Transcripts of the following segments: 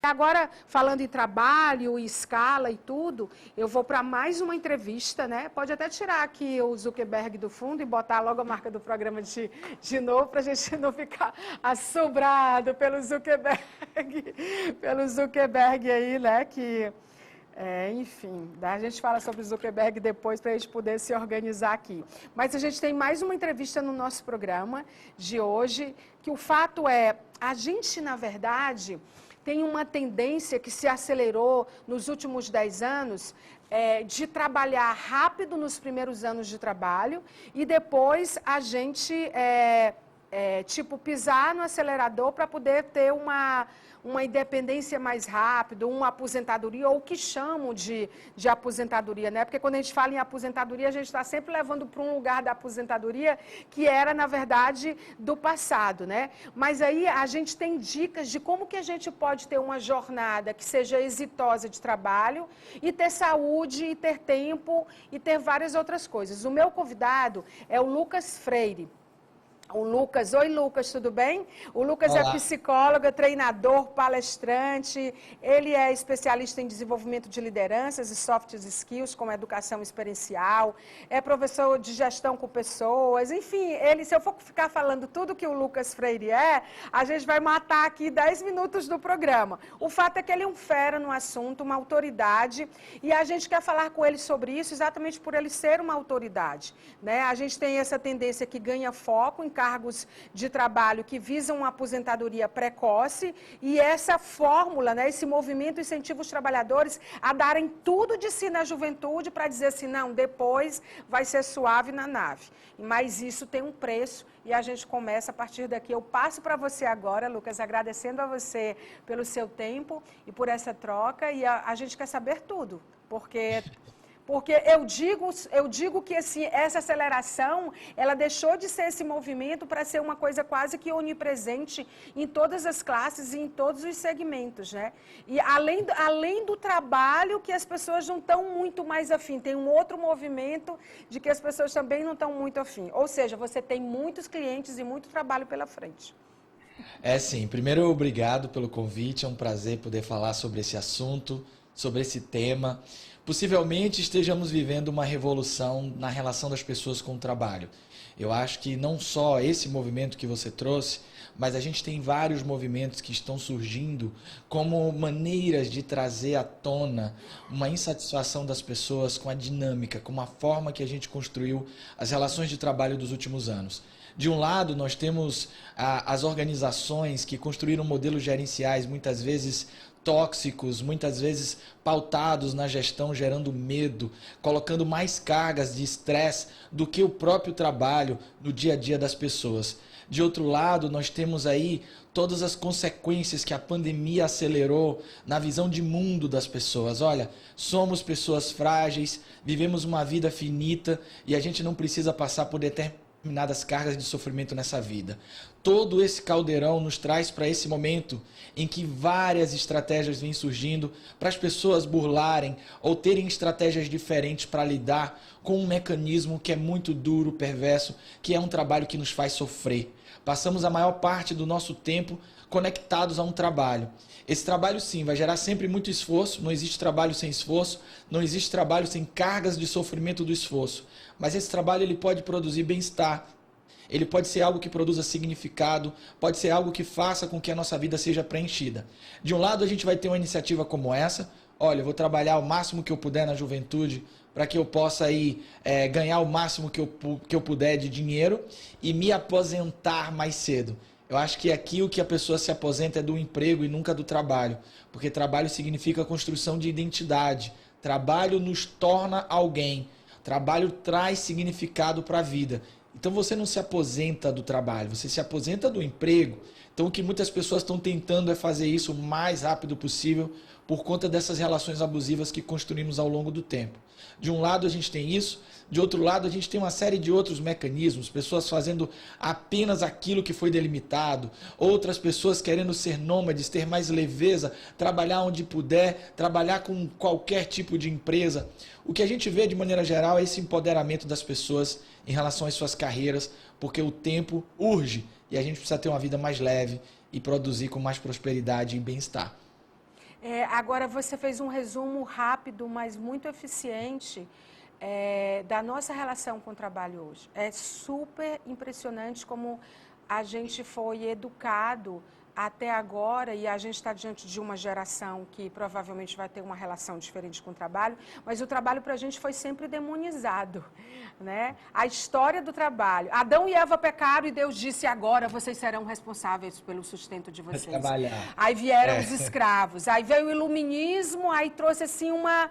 Agora, falando em trabalho, escala e tudo, eu vou para mais uma entrevista, né? Pode até tirar aqui o Zuckerberg do fundo e botar logo a marca do programa de novo, para a gente não ficar assombrado pelo Zuckerberg aí, né? Enfim, a gente fala sobre o Zuckerberg depois para a gente poder se organizar aqui. Mas a gente tem mais uma entrevista no nosso programa de hoje, que o fato é, a gente, na verdade, tem uma tendência que se acelerou nos últimos 10 anos de trabalhar rápido nos primeiros anos de trabalho e depois a gente, pisar no acelerador para poder ter uma independência mais rápida, uma aposentadoria, ou o que chamam de aposentadoria, né? Porque quando a gente fala em aposentadoria, a gente está sempre levando para um lugar da aposentadoria que era, na verdade, do passado, né? Mas aí a gente tem dicas de como que a gente pode ter uma jornada que seja exitosa de trabalho e ter saúde, e ter tempo, e ter várias outras coisas. O meu convidado é o Lucas Freire. Oi Lucas, tudo bem? O Lucas Olá. é psicólogo, treinador, palestrante, ele é especialista em desenvolvimento de lideranças e soft skills, como educação experiencial, é professor de gestão com pessoas, enfim, se eu for ficar falando tudo que o Lucas Freire a gente vai matar aqui 10 minutos do programa. O fato é que ele é um fera no assunto, uma autoridade, e a gente quer falar com ele sobre isso exatamente por ele ser uma autoridade, né? A gente tem essa tendência que ganha foco em cargos de trabalho que visam uma aposentadoria precoce e essa fórmula, né, esse movimento incentiva os trabalhadores a darem tudo de si na juventude para dizer assim, não, depois vai ser suave na nave. Mas isso tem um preço e a gente começa a partir daqui. Eu passo para você agora, Lucas, agradecendo a você pelo seu tempo e por essa troca e a gente quer saber tudo, porque eu digo que essa aceleração, ela deixou de ser esse movimento para ser uma coisa quase que onipresente em todas as classes e em todos os segmentos, né? E além do trabalho que as pessoas não estão muito mais afim, tem um outro movimento de que as pessoas também não estão muito afim. Ou seja, você tem muitos clientes e muito trabalho pela frente. Sim. Primeiro, obrigado pelo convite. É um prazer poder falar sobre esse assunto, sobre esse tema. Possivelmente estejamos vivendo uma revolução na relação das pessoas com o trabalho. Eu acho que não só esse movimento que você trouxe, mas a gente tem vários movimentos que estão surgindo como maneiras de trazer à tona uma insatisfação das pessoas com a dinâmica, com a forma que a gente construiu as relações de trabalho dos últimos anos. De um lado, nós temos as organizações que construíram modelos gerenciais muitas vezes tóxicos, muitas vezes pautados na gestão, gerando medo, colocando mais cargas de estresse do que o próprio trabalho no dia a dia das pessoas. De outro lado, nós temos aí todas as consequências que a pandemia acelerou na visão de mundo das pessoas. Olha, somos pessoas frágeis, vivemos uma vida finita e a gente não precisa passar por determinadas cargas de sofrimento nessa vida. Todo esse caldeirão nos traz para esse momento em que várias estratégias vêm surgindo para as pessoas burlarem ou terem estratégias diferentes para lidar com um mecanismo que é muito duro, perverso, que é um trabalho que nos faz sofrer. Passamos a maior parte do nosso tempo conectados a um trabalho. Esse trabalho, sim, vai gerar sempre muito esforço, não existe trabalho sem esforço, não existe trabalho sem cargas de sofrimento do esforço. Mas esse trabalho ele pode produzir bem-estar, ele pode ser algo que produza significado, pode ser algo que faça com que a nossa vida seja preenchida. De um lado, a gente vai ter uma iniciativa como essa, olha, eu vou trabalhar o máximo que eu puder na juventude para que eu possa aí, ganhar o máximo que eu puder de dinheiro e me aposentar mais cedo. Eu acho que aqui o que a pessoa se aposenta é do emprego e nunca do trabalho, porque trabalho significa construção de identidade, trabalho nos torna alguém, trabalho traz significado para a vida. Então você não se aposenta do trabalho, você se aposenta do emprego. Então o que muitas pessoas estão tentando é fazer isso o mais rápido possível por conta dessas relações abusivas que construímos ao longo do tempo. De um lado a gente tem isso, de outro lado a gente tem uma série de outros mecanismos, pessoas fazendo apenas aquilo que foi delimitado, outras pessoas querendo ser nômades, ter mais leveza, trabalhar onde puder, trabalhar com qualquer tipo de empresa. O que a gente vê de maneira geral é esse empoderamento das pessoas em relação às suas carreiras, porque o tempo urge e a gente precisa ter uma vida mais leve e produzir com mais prosperidade e bem-estar. Agora, você fez um resumo rápido, mas muito eficiente, da nossa relação com o trabalho hoje. É super impressionante como a gente foi educado até agora, e a gente está diante de uma geração que provavelmente vai ter uma relação diferente com o trabalho, mas o trabalho para a gente foi sempre demonizado, né? A história do trabalho. Adão e Eva pecaram e Deus disse: agora vocês serão responsáveis pelo sustento de vocês. Trabalhar. Aí vieram os escravos, aí veio o iluminismo, aí trouxe assim uma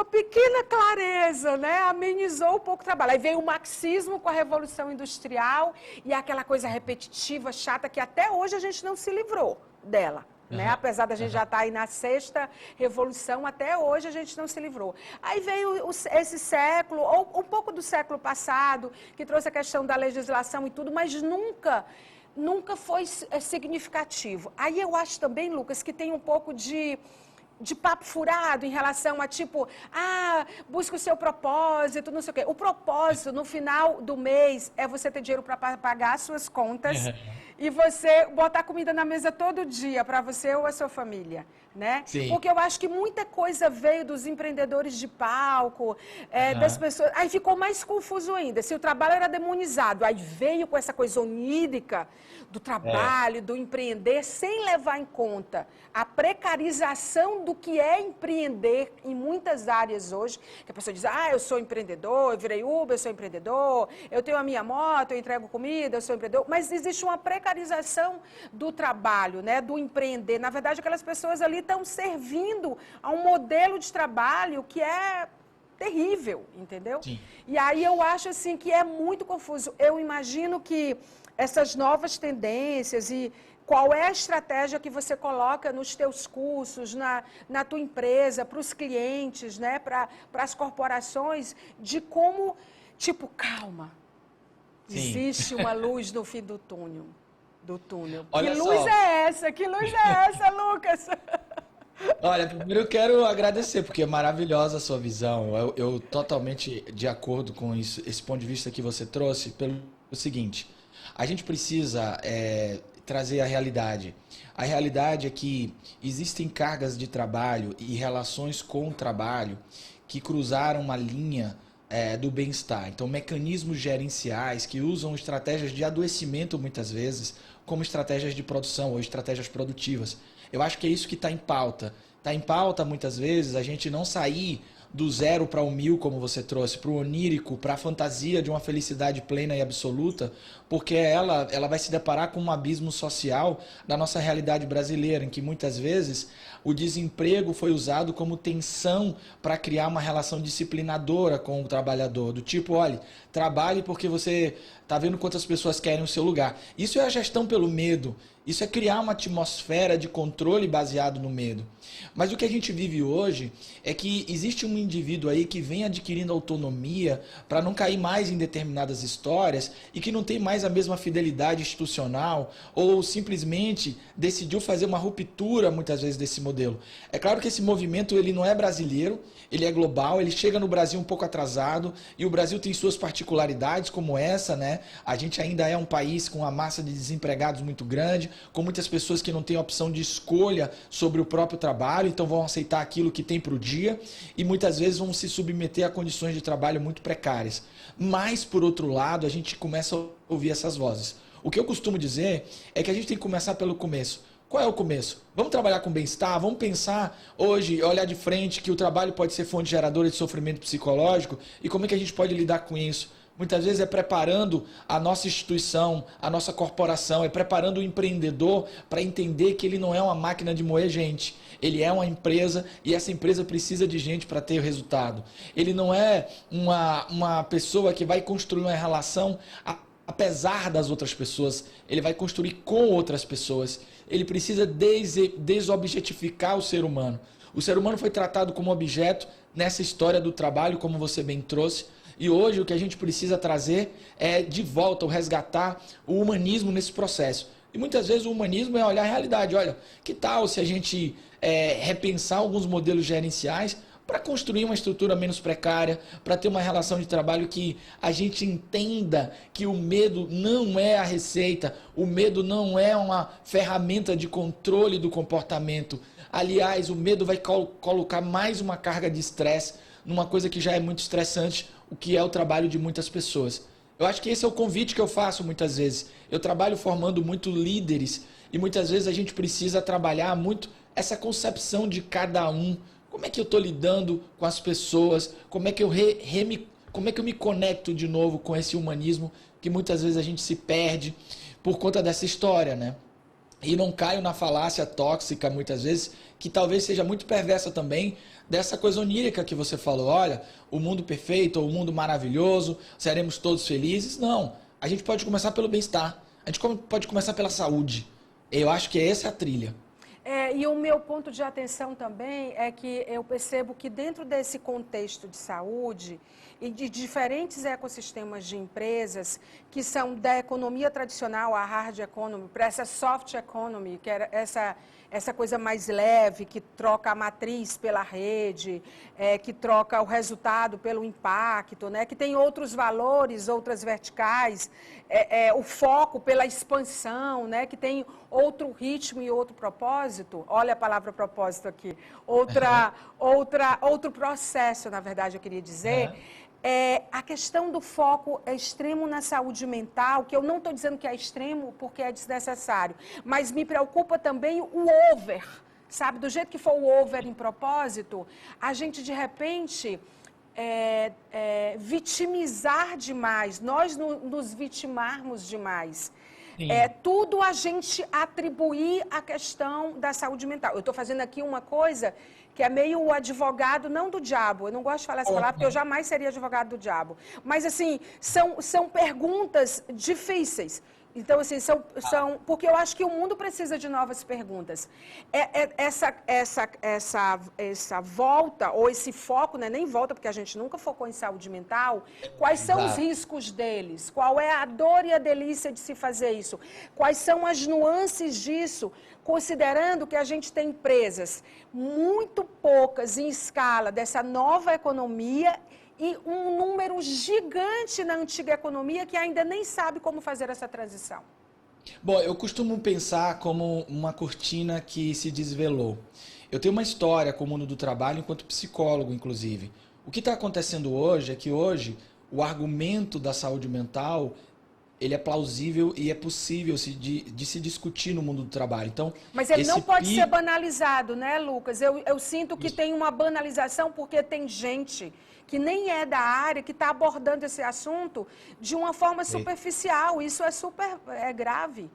pequena clareza, né? Amenizou um pouco o trabalho. Aí veio o marxismo com a Revolução Industrial e aquela coisa repetitiva, chata, que até hoje a gente não se livrou dela. Né? Apesar da gente já estar aí na sexta revolução, até hoje a gente não se livrou. Aí veio esse século, ou um pouco do século passado, que trouxe a questão da legislação e tudo, mas nunca foi significativo. Aí eu acho também, Lucas, que tem um pouco de papo furado em relação a busca o seu propósito, não sei o quê. O propósito, no final do mês, é você ter dinheiro para pagar as suas contas e você botar comida na mesa todo dia para você ou a sua família, né? Sim. Porque eu acho que muita coisa veio dos empreendedores de palco, das pessoas. Aí ficou mais confuso ainda. Se o trabalho era demonizado, aí veio com essa coisa onírica do trabalho, do empreender, sem levar em conta a precarização do que é empreender em muitas áreas hoje, que a pessoa diz: eu sou empreendedor, eu virei Uber, eu sou empreendedor, eu tenho a minha moto, eu entrego comida, eu sou empreendedor, mas existe uma precarização do trabalho, né, do empreender. Na verdade, aquelas pessoas ali estão servindo a um modelo de trabalho que é terrível, entendeu? Sim. E aí eu acho assim que é muito confuso. Eu imagino que essas novas tendências e qual é a estratégia que você coloca nos teus cursos, na tua empresa, para os clientes, né, para as corporações, de como, calma, Sim. existe uma luz no fim do túnel. Olha que luz só. é essa? Que luz é essa, Lucas? Olha, primeiro eu quero agradecer, porque é maravilhosa a sua visão. Eu totalmente de acordo com isso, esse ponto de vista que você trouxe, pelo seguinte: a gente precisa trazer a realidade. A realidade é que existem cargas de trabalho e relações com o trabalho que cruzaram uma linha do bem-estar. Então, mecanismos gerenciais que usam estratégias de adoecimento, muitas vezes, como estratégias de produção ou estratégias produtivas. Eu acho que é isso que está em pauta. Está em pauta, muitas vezes, a gente não sair do 0 para o 1000, como você trouxe, para o onírico, para a fantasia de uma felicidade plena e absoluta, porque ela vai se deparar com um abismo social da nossa realidade brasileira, em que muitas vezes o desemprego foi usado como tensão para criar uma relação disciplinadora com o trabalhador, do tipo: olha, trabalhe porque você está vendo quantas pessoas querem o seu lugar. Isso é a gestão pelo medo. Isso é criar uma atmosfera de controle baseado no medo. Mas o que a gente vive hoje é que existe um indivíduo aí que vem adquirindo autonomia para não cair mais em determinadas histórias e que não tem mais a mesma fidelidade institucional ou simplesmente decidiu fazer uma ruptura, muitas vezes, desse modelo. É claro que esse movimento ele não é brasileiro, ele é global, ele chega no Brasil um pouco atrasado e o Brasil tem suas particularidades como essa, né? A gente ainda é um país com uma massa de desempregados muito grande, com muitas pessoas que não têm opção de escolha sobre o próprio trabalho, então vão aceitar aquilo que tem para o dia e muitas vezes vão se submeter a condições de trabalho muito precárias. Mas, por outro lado, a gente começa a ouvir essas vozes. O que eu costumo dizer é que a gente tem que começar pelo começo. Qual é o começo? Vamos trabalhar com bem-estar? Vamos pensar hoje, olhar de frente que o trabalho pode ser fonte geradora de sofrimento psicológico e como é que a gente pode lidar com isso? Muitas vezes é preparando a nossa instituição, a nossa corporação, é preparando o empreendedor para entender que ele não é uma máquina de moer gente. Ele é uma empresa e essa empresa precisa de gente para ter o resultado. Ele não é uma pessoa que vai construir uma relação apesar das outras pessoas. Ele vai construir com outras pessoas. Ele precisa desobjetificar o ser humano. O ser humano foi tratado como objeto nessa história do trabalho, como você bem trouxe. E hoje o que a gente precisa trazer é de volta, resgatar o humanismo nesse processo. E muitas vezes o humanismo é olhar a realidade. Olha, que tal se a gente repensar alguns modelos gerenciais para construir uma estrutura menos precária, para ter uma relação de trabalho que a gente entenda que o medo não é a receita, o medo não é uma ferramenta de controle do comportamento. Aliás, o medo vai colocar mais uma carga de estresse numa coisa que já é muito estressante, o que é o trabalho de muitas pessoas. Eu acho que esse é o convite que eu faço muitas vezes. Eu trabalho formando muito líderes e muitas vezes a gente precisa trabalhar muito essa concepção de cada um. Como é que eu estou lidando com as pessoas? Como é que eu me conecto de novo com esse humanismo que muitas vezes a gente se perde por conta dessa história, né? E não caio na falácia tóxica, muitas vezes, que talvez seja muito perversa também, dessa coisa onírica que você falou. Olha, o mundo perfeito, ou o mundo maravilhoso, seremos todos felizes. Não, a gente pode começar pelo bem-estar. A gente pode começar pela saúde. Eu acho que essa é a trilha. E o meu ponto de atenção também é que eu percebo que dentro desse contexto de saúde e de diferentes ecossistemas de empresas que são da economia tradicional, a hard economy, para essa soft economy, que era essa coisa mais leve, que troca a matriz pela rede, que troca o resultado pelo impacto, né? Que tem outros valores, outras verticais, o foco pela expansão, né? Que tem outro ritmo e outro propósito. Olha a palavra propósito aqui. Outro processo, na verdade, eu queria dizer. A questão do foco é extremo na saúde mental, que eu não estou dizendo que é extremo porque é desnecessário, mas me preocupa também o over, sabe? Do jeito que for o over em propósito, a gente de repente vitimizar demais, nós nos vitimarmos demais. Tudo a gente atribuir à questão da saúde mental. Eu estou fazendo aqui uma coisa que é meio o advogado, não do diabo. Eu não gosto de falar essa palavra, porque eu jamais seria advogado do diabo. Mas, assim, são perguntas difíceis. Então, assim, porque eu acho que o mundo precisa de novas perguntas. Essa volta, ou esse foco, né, nem volta, porque a gente nunca focou em saúde mental, quais são os riscos deles? Qual é a dor e a delícia de se fazer isso? Quais são as nuances disso? Considerando que a gente tem empresas muito poucas em escala dessa nova economia e um número gigante na antiga economia que ainda nem sabe como fazer essa transição. Bom, eu costumo pensar como uma cortina que se desvelou. Eu tenho uma história com o mundo do trabalho enquanto psicólogo, inclusive. O que está acontecendo hoje é que hoje o argumento da saúde mental ele é plausível e é possível de se discutir no mundo do trabalho. Então, mas ele não pode ser banalizado, né, Lucas? Eu sinto que tem uma banalização porque tem gente que nem é da área, que está abordando esse assunto de uma forma superficial. Isso é grave.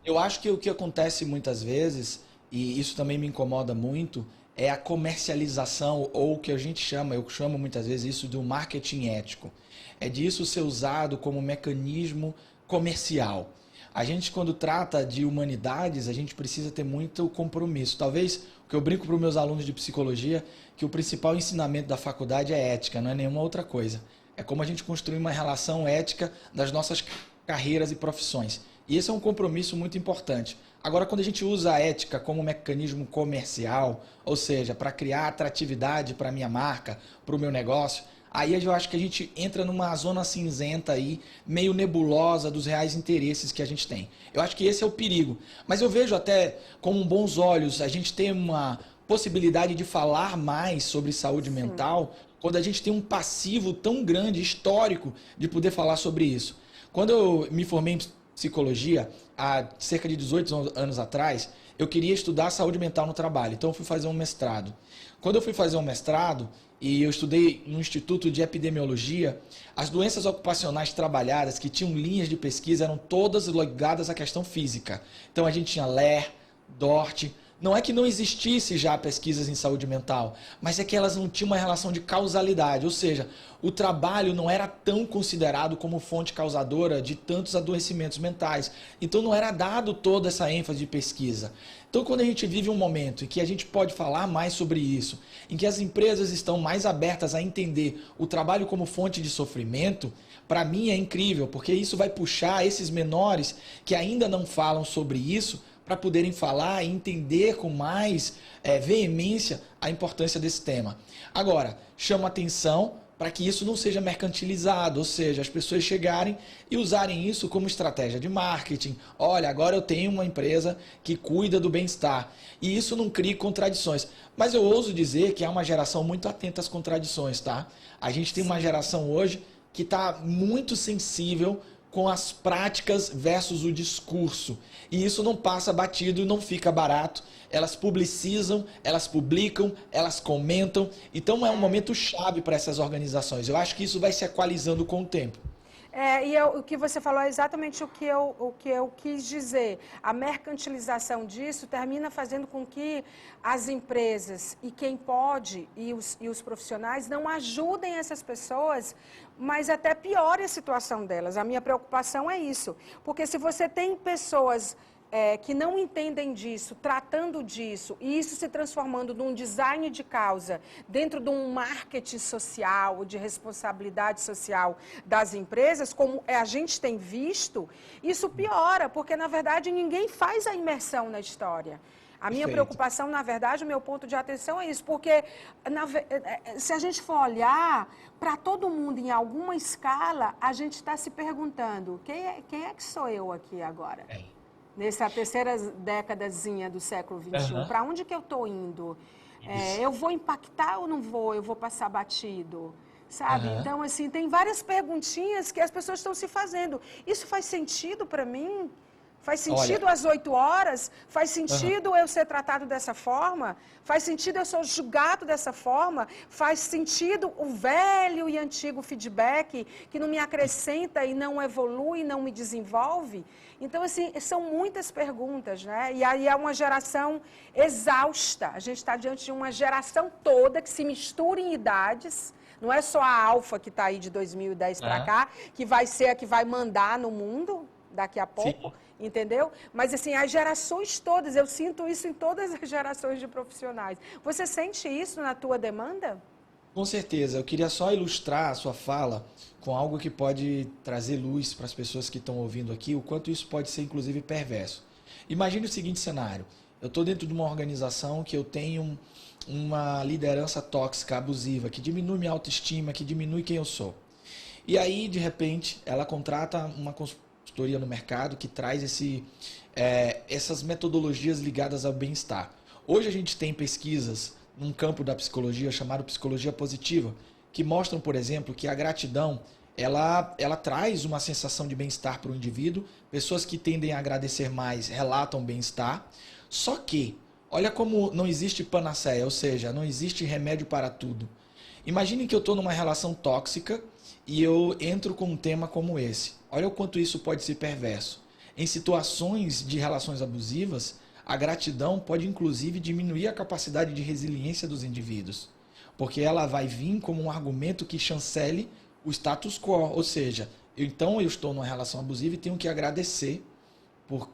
Eu acho que o que acontece muitas vezes, e isso também me incomoda muito, é a comercialização, ou o que a gente chama, eu chamo muitas vezes isso do marketing ético. É disso ser usado como mecanismo comercial. A gente, quando trata de humanidades, a gente precisa ter muito compromisso. Talvez, o que eu brinco para os meus alunos de psicologia, que o principal ensinamento da faculdade é ética, não é nenhuma outra coisa. É como a gente construir uma relação ética das nossas carreiras e profissões. E esse é um compromisso muito importante. Agora, quando a gente usa a ética como mecanismo comercial, ou seja, para criar atratividade para a minha marca, para o meu negócio, aí eu acho que a gente entra numa zona cinzenta aí, meio nebulosa dos reais interesses que a gente tem. Eu acho que esse é o perigo. Mas eu vejo até com bons olhos a gente ter uma possibilidade de falar mais sobre saúde mental quando a gente tem um passivo tão grande, histórico, de poder falar sobre isso. Quando eu me formei em psicologia, há cerca de 18 anos atrás, eu queria estudar saúde mental no trabalho. Então eu fui fazer um mestrado. Quando eu fui fazer um mestrado, e eu estudei no Instituto de Epidemiologia, as doenças ocupacionais trabalhadas que tinham linhas de pesquisa eram todas ligadas à questão física. Então a gente tinha LER, DORT. Não é que não existisse já pesquisas em saúde mental, mas é que elas não tinham uma relação de causalidade, ou seja, o trabalho não era tão considerado como fonte causadora de tantos adoecimentos mentais. Então não era dado toda essa ênfase de pesquisa. Então quando a gente vive um momento em que a gente pode falar mais sobre isso, em que as empresas estão mais abertas a entender o trabalho como fonte de sofrimento, para mim é incrível, porque isso vai puxar esses menores que ainda não falam sobre isso para poderem falar e entender com mais veemência a importância desse tema. Agora, chama atenção para que isso não seja mercantilizado, ou seja, as pessoas chegarem e usarem isso como estratégia de marketing. Olha, agora eu tenho uma empresa que cuida do bem-estar. E isso não cria contradições. Mas eu ouso dizer que há uma geração muito atenta às contradições, tá? A gente tem uma geração hoje que está muito sensível com as práticas versus o discurso. E isso não passa batido e não fica barato. Elas publicizam, elas publicam, elas comentam. Então é um momento chave para essas organizações. Eu acho que isso vai se equalizando com o tempo. O que você falou é exatamente o que eu quis dizer. A mercantilização disso termina fazendo com que as empresas e quem pode e os profissionais não ajudem essas pessoas, mas até piore a situação delas. A minha preocupação é isso. Porque se você tem pessoas que não entendem disso, tratando disso, e isso se transformando num design de causa, dentro de um marketing social, de responsabilidade social das empresas, como a gente tem visto, isso piora, porque, na verdade, ninguém faz a imersão na história. A minha preocupação, na verdade, o meu ponto de atenção é isso, porque se a gente for olhar para todo mundo em alguma escala, a gente está se perguntando, quem é que sou eu aqui agora? Nessa terceira décadazinha do século XXI, para onde que eu estou indo? Eu vou impactar ou não vou? Eu vou passar batido? Sabe? Então, assim, tem várias perguntinhas que as pessoas estão se fazendo. Isso faz sentido para mim? Faz sentido às 8 horas? Faz sentido eu ser tratado dessa forma? Faz sentido eu ser julgado dessa forma? Faz sentido o velho e antigo feedback que não me acrescenta e não evolui, não me desenvolve? Então, assim, são muitas perguntas, né? E aí é uma geração exausta. A gente está diante de uma geração toda que se mistura em idades. Não é só a alfa que está aí de 2010 para cá, que vai ser a que vai mandar no mundo daqui a pouco. Sim. Entendeu? Mas, assim, as gerações todas, eu sinto isso em todas as gerações de profissionais. Você sente isso na tua demanda? Com certeza. Eu queria só ilustrar a sua fala com algo que pode trazer luz para as pessoas que estão ouvindo aqui, o quanto isso pode ser, inclusive, perverso. Imagine o seguinte cenário. Eu estou dentro de uma organização que eu tenho uma liderança tóxica, abusiva, que diminui minha autoestima, que diminui quem eu sou. E aí, de repente, ela contrata uma consultoria no mercado que traz essas metodologias ligadas ao bem-estar. Hoje a gente tem pesquisas num campo da psicologia chamado psicologia positiva, que mostram, por exemplo, que a gratidão ela traz uma sensação de bem-estar para o indivíduo. Pessoas que tendem a agradecer mais relatam bem-estar. Só que, olha como não existe panaceia, ou seja, não existe remédio para tudo. Imagine que eu estou numa relação tóxica e eu entro com um tema como esse. Olha o quanto isso pode ser perverso. Em situações de relações abusivas, a gratidão pode inclusive diminuir a capacidade de resiliência dos indivíduos, porque ela vai vir como um argumento que chancele o status quo, ou seja, então eu estou numa relação abusiva e tenho que agradecer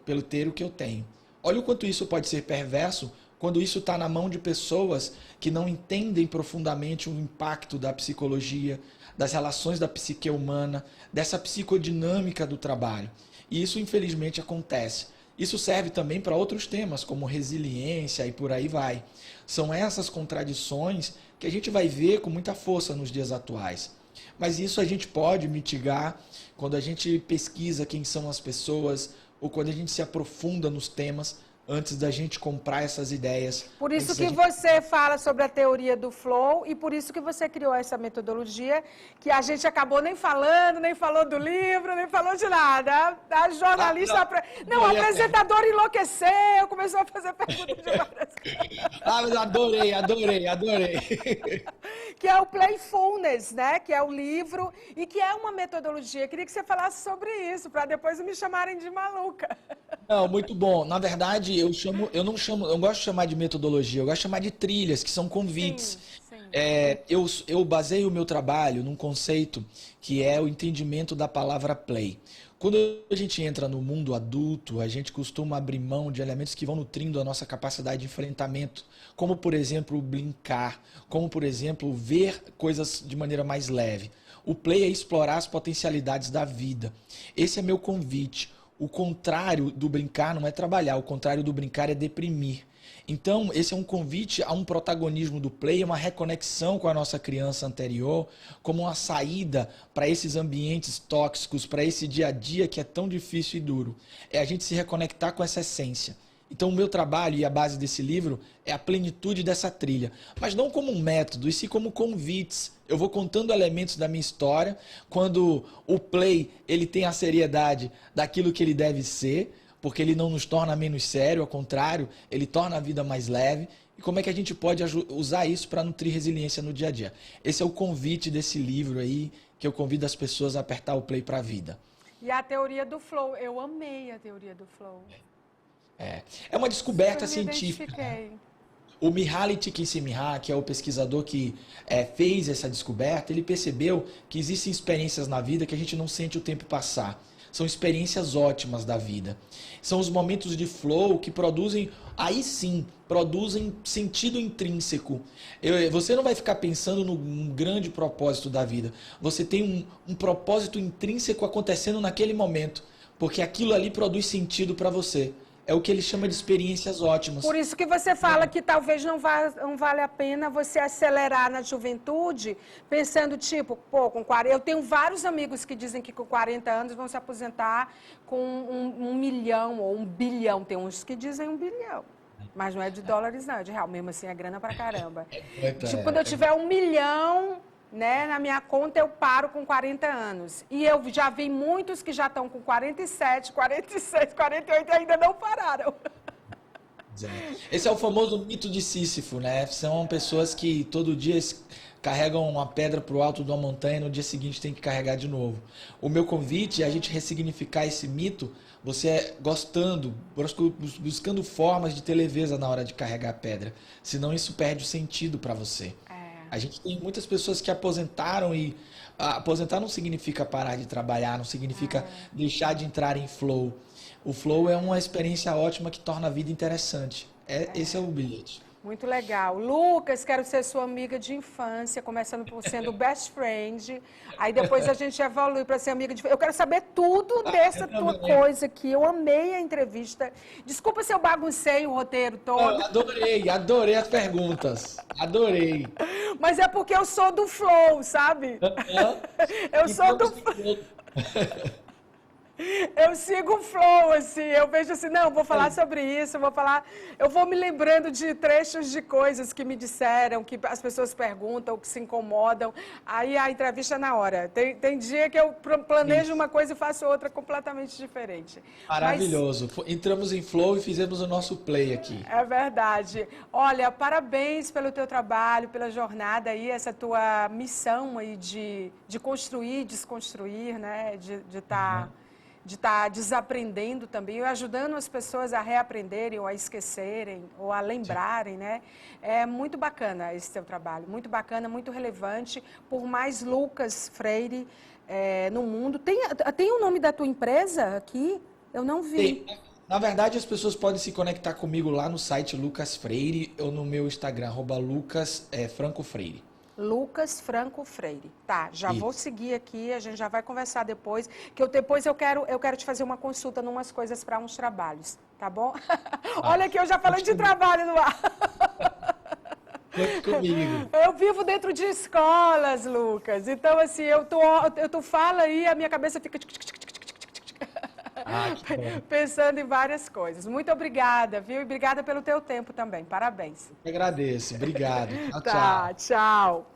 pelo ter o que eu tenho. Olha o quanto isso pode ser perverso quando isso está na mão de pessoas que não entendem profundamente o impacto da psicologia, das relações da psique humana, dessa psicodinâmica do trabalho. E isso, infelizmente, acontece. Isso serve também para outros temas, como resiliência e por aí vai. São essas contradições que a gente vai ver com muita força nos dias atuais. Mas isso a gente pode mitigar quando a gente pesquisa quem são as pessoas ou quando a gente se aprofunda nos temas antes da gente comprar essas ideias. Por isso que você fala sobre a teoria do flow e por isso que você criou essa metodologia que a gente acabou nem falando, nem falou do livro, nem falou de nada. A jornalista... o apresentador enlouqueceu, começou a fazer perguntas de várias coisas. Mas adorei. Que é o Playfulness, né? Que é o livro e que é uma metodologia. Queria que você falasse sobre isso, para depois não me chamarem de maluca. Não, muito bom. Na verdade, eu não gosto de chamar de metodologia, eu gosto de chamar de trilhas, que são convites. Sim. Eu baseio o meu trabalho num conceito que é o entendimento da palavra play. Quando a gente entra no mundo adulto, a gente costuma abrir mão de elementos que vão nutrindo a nossa capacidade de enfrentamento, como, por exemplo, brincar, como, por exemplo, ver coisas de maneira mais leve. O play é explorar as potencialidades da vida. Esse é meu convite. o contrário do brincar não é trabalhar, o contrário do brincar é deprimir. Então, esse é um convite a um protagonismo do play, uma reconexão com a nossa criança anterior, como uma saída para esses ambientes tóxicos, para esse dia a dia que é tão difícil e duro. É a gente se reconectar com essa essência. Então, o meu trabalho e a base desse livro é a plenitude dessa trilha, mas não como um método, e sim como convites. Eu vou contando elementos da minha história, quando o play ele tem a seriedade daquilo que ele deve ser, porque ele não nos torna menos sério, ao contrário, ele torna a vida mais leve. E como é que a gente pode usar isso para nutrir resiliência no dia a dia? Esse é o convite desse livro aí, que eu convido as pessoas a apertar o play para a vida. E a teoria do flow, eu amei a teoria do flow. É uma descoberta Eu me científica. identifiquei. O Mihaly Csikszentmihalyi, que é o pesquisador que fez essa descoberta, ele percebeu que existem experiências na vida que a gente não sente o tempo passar. São experiências ótimas da vida. São os momentos de flow que produzem, aí sim, produzem sentido intrínseco. Você não vai ficar pensando num grande propósito da vida. Você tem um propósito intrínseco acontecendo naquele momento, porque aquilo ali produz sentido para você. É o que ele chama de experiências ótimas. Por isso que você fala que talvez não vale a pena você acelerar na juventude, pensando tipo, pô, com 40... Eu tenho vários amigos que dizem que com 40 anos vão se aposentar com 1 milhão ou 1 bilhão. Tem uns que dizem 1 bilhão. Mas não é de dólares, não, é de real. Mesmo assim, é grana pra caramba. Quando eu tiver 1 milhão... Né? Na minha conta eu paro com 40 anos. E eu já vi muitos que já estão com 47, 46, 48 e ainda não pararam. Esse é o famoso mito de Sísifo, né? São pessoas que todo dia carregam uma pedra para o alto de uma montanha e no dia seguinte tem que carregar de novo. O meu convite é a gente ressignificar esse mito, você gostando, buscando formas de ter leveza na hora de carregar a pedra. Senão isso perde o sentido para você. A gente tem muitas pessoas que aposentaram e aposentar não significa parar de trabalhar, não significa deixar de entrar em flow. O flow é uma experiência ótima que torna a vida interessante. Esse é o bilhete. Muito legal. Lucas, quero ser sua amiga de infância, começando por sendo best friend. Aí depois a gente evolui para ser amiga de... Eu quero saber tudo dessa tua coisa aqui. Eu amei a entrevista. Desculpa se eu baguncei o roteiro todo. Adorei as perguntas. Adorei. Mas é porque eu sou do flow, sabe? Eu sou do flow. Eu sigo o flow, assim, eu vejo assim, não, vou falar sobre isso, eu vou me lembrando de trechos de coisas que me disseram, que as pessoas perguntam, que se incomodam, aí a entrevista é na hora. Tem dia que eu planejo uma coisa e faço outra completamente diferente. Maravilhoso. Entramos em flow e fizemos o nosso play aqui. É verdade. Olha, parabéns pelo teu trabalho, pela jornada aí, essa tua missão aí de construir, desconstruir, né, de estar desaprendendo também, ou ajudando as pessoas a reaprenderem, ou a esquecerem, ou a lembrarem, né? É muito bacana esse teu trabalho, muito bacana, muito relevante, por mais Lucas Freire no mundo. Tem o nome da tua empresa aqui? Eu não vi. Na verdade, as pessoas podem se conectar comigo lá no site Lucas Freire, ou no meu Instagram, @LucasFrancoFreire. Lucas Franco Freire. Tá, já vou seguir aqui, a gente já vai conversar depois, que depois eu quero te fazer uma consulta numas coisas para uns trabalhos, tá bom? Olha aqui, eu já falei de trabalho no ar. Comigo. Eu vivo dentro de escolas, Lucas. Então, assim, tu fala aí, a minha cabeça fica pensando em várias coisas. Muito obrigada, viu? E obrigada pelo teu tempo também. Parabéns. Eu agradeço. Obrigado. Tchau, Tá, tchau.